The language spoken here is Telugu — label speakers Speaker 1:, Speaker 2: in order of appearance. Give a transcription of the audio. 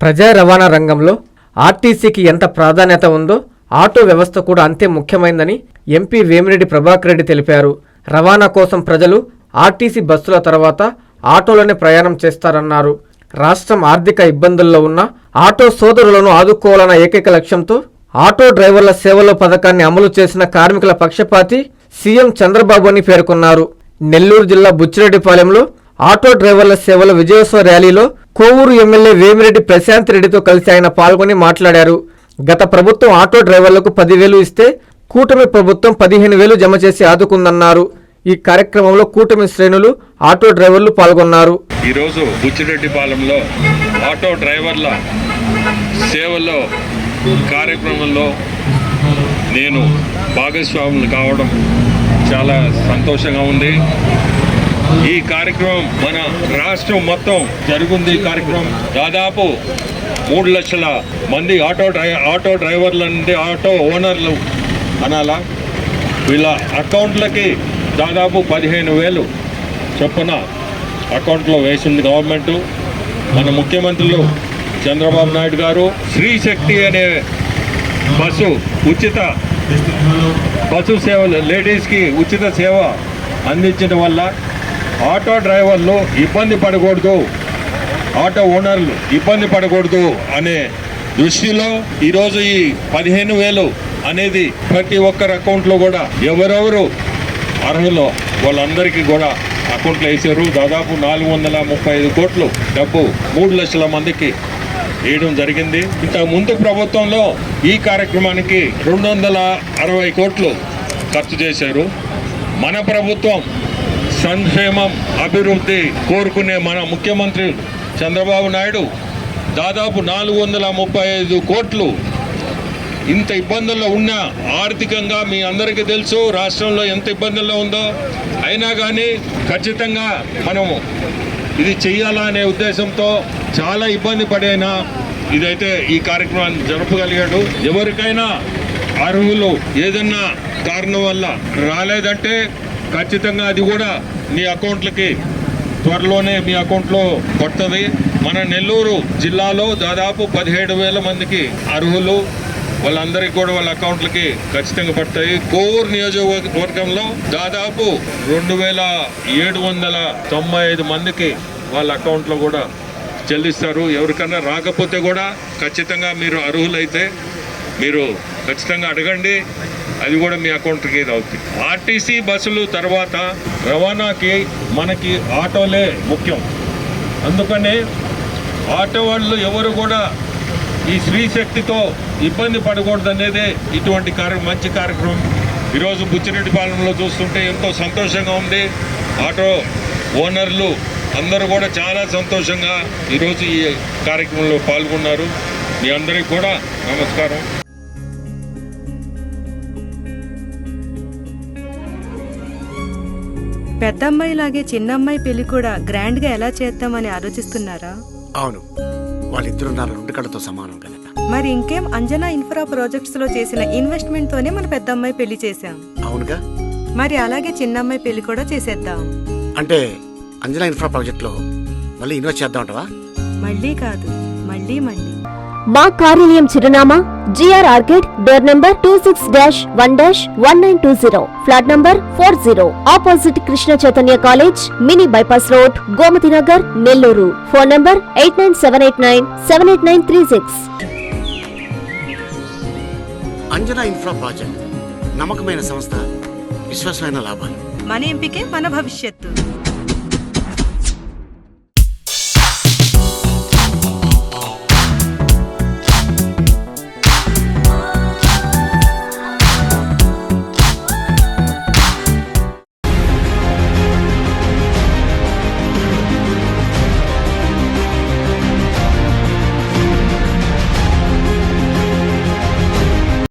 Speaker 1: ప్రజా రవాణా రంగంలో ఆర్టీసీకి ఎంత ప్రాధాన్యత ఉందో ఆటో వ్యవస్థ కూడా అంతే ముఖ్యమైందని ఎంపీ వేమిరెడ్డి ప్రభాకర్ రెడ్డి తెలిపారు. రవాణా కోసం ప్రజలు ఆర్టీసీ బస్సుల తర్వాత ఆటోలోనే ప్రయాణం చేస్తారన్నారు. రాష్ట్రం ఆర్థిక ఇబ్బందుల్లో ఉన్న ఆటో సోదరులను ఆదుకోవాలన్న ఏకైక లక్ష్యంతో ఆటో డ్రైవర్ల సేవలో పథకాన్ని అమలు చేసిన కార్మికుల పక్షపాతి సీఎం చంద్రబాబు అని పేర్కొన్నారు. నెల్లూరు జిల్లా బుచ్చిరెడ్డిపాలెంలో ఆటో డ్రైవర్ల సేవల విజయోత్సవ ర్యాలీలో కోవూరు ఎమ్మెల్యే వేమిరెడ్డి ప్రశాంత్ రెడ్డితో కలిసి ఆయన పాల్గొని మాట్లాడారు. గత ప్రభుత్వం ఆటో డ్రైవర్లకు 10,000 ఇస్తే కూటమి ప్రభుత్వం 15,000 జమ చేసి ఆదుకుందన్నారు. ఈ కార్యక్రమంలో కూటమి శ్రేణులు ఆటో డ్రైవర్లు పాల్గొన్నారు.
Speaker 2: ఈరోజు బుచ్చిరెడ్డిపాలెంలో ఆటో డ్రైవర్ల సేవల్లో కార్యక్రమంలో నేను భాగస్వాములు కావడం చాలా సంతోషంగా ఉంది. ఈ కార్యక్రమం మన రాష్ట్రం మొత్తం జరుగుంది. ఈ కార్యక్రమం దాదాపు 3 లక్షల మంది ఆటో డ్రైవర్ల నుండి ఆటో ఓనర్లు అనాలా వీళ్ళ అకౌంట్లకి దాదాపు 15,000 చొప్పున అకౌంట్లో వేసింది గవర్నమెంటు. మన ముఖ్యమంత్రులు చంద్రబాబు నాయుడు గారు శ్రీ శక్తి అనే ఉచిత బస్సు సేవలు లేడీస్కి ఉచిత సేవ అందించడం వల్ల ఆటో డ్రైవర్లు ఇబ్బంది పడకూడదు, ఆటో ఓనర్లు ఇబ్బంది పడకూడదు అనే దృష్టిలో ఈరోజు ఈ 15,000 అనేది ప్రతి ఒక్కరి అకౌంట్లో కూడా ఎవరెవరు అర్హులో వాళ్ళందరికీ కూడా అకౌంట్లో వేసారు. దాదాపు 435 కోట్లు డబ్బు 3 లక్షల మందికి వేయడం జరిగింది. ఇంతకు ముందు ప్రభుత్వంలో ఈ కార్యక్రమానికి 260 కోట్లు ఖర్చు చేశారు. మన ప్రభుత్వం సంక్షేమం అభివృద్ధి కోరుకునే మన ముఖ్యమంత్రి చంద్రబాబు నాయుడు దాదాపు 435 కోట్లు. ఇంత ఇబ్బందుల్లో ఉన్న ఆర్థికంగా మీ అందరికీ తెలుసు రాష్ట్రంలో ఎంత ఇబ్బందుల్లో ఉందో, అయినా కానీ ఖచ్చితంగా మనము ఇది చెయ్యాలా అనే ఉద్దేశంతో చాలా ఇబ్బంది పడైనా ఇదైతే ఈ కార్యక్రమాన్ని జరపగలిగాడు. ఎవరికైనా అర్హులు ఏదన్నా కారణం వల్ల రాలేదంటే ఖచ్చితంగా అది కూడా మీ అకౌంట్లకి త్వరలోనే మీ అకౌంట్లో పడుతుంది. మన నెల్లూరు జిల్లాలో దాదాపు 17,000 మందికి అర్హులు, వాళ్ళందరికీ కూడా వాళ్ళ అకౌంట్లకి ఖచ్చితంగా పడతాయి. కోవూరు నియోజకవర్గంలో దాదాపు 2,795 మందికి వాళ్ళ అకౌంట్లో కూడా చెల్లిస్తారు. ఎవరికన్నా రాకపోతే కూడా ఖచ్చితంగా మీరు అర్హులైతే మీరు ఖచ్చితంగా అడగండి, అది కూడా మీ అకౌంట్కి ఇది అవుతుంది. ఆర్టీసీ బస్సులు తర్వాత రవాణాకి మనకి ఆటోలే ముఖ్యం. అందుకనే ఆటో వాళ్ళు ఎవరు కూడా ఈ స్త్రీశక్తితో ఇబ్బంది పడకూడదు అనేదే ఇటువంటి మంచి కార్యక్రమం ఈరోజు బుచ్చిరెడ్డిపాలెంలో చూస్తుంటే ఎంతో సంతోషంగా ఉంది. ఆటో ఓనర్లు అందరూ కూడా చాలా సంతోషంగా ఈరోజు ఈ కార్యక్రమంలో పాల్గొన్నారు. మీ అందరికీ కూడా నమస్కారం.
Speaker 3: పెద్దమ్మాయిలాగే చిన్నమ్మాయి పెళ్లి కూడా గ్రాండ్ గా ఎలా చేద్దామని ఆలోచిస్తున్నారా?
Speaker 4: అవును, వాళ్ళిద్దరు నా 2 కళ్ళతో సమానం కదా.
Speaker 3: మరి ఇంకేం, అంజనా ఇన్ఫ్రా ప్రాజెక్ట్స్ లో చేసిన ఇన్వెస్ట్మెంట్ తోనే మన పెద్దమ్మాయి పెళ్లి చేశాం.
Speaker 4: అవునుగా,
Speaker 3: మరి అలాగే చిన్నమ్మాయి పెళ్లి కూడా చేసేద్దాం.
Speaker 4: అంటే అంజనా ఇన్ఫ్రా ప్రాజెక్ట్ లో మళ్ళీ ఇన్వెస్ట్ చేద్దామంటవా?
Speaker 3: మళ్ళీ కాదు, మళ్ళీ.
Speaker 5: మా కార్యాలయం చిరునామా GR arcade, door number 26-1-1920, flat number 40, opposite Krishna Chaitanya college, mini bypass road, Gomathi Nagar, Nellore. Phone number 8978978936.
Speaker 4: Anjana infra project నమ్మకమైన సంస్థ, విశ్వాసమైన లాభాలు.
Speaker 3: మన ఎంపికే మన భవిష్యత్తు.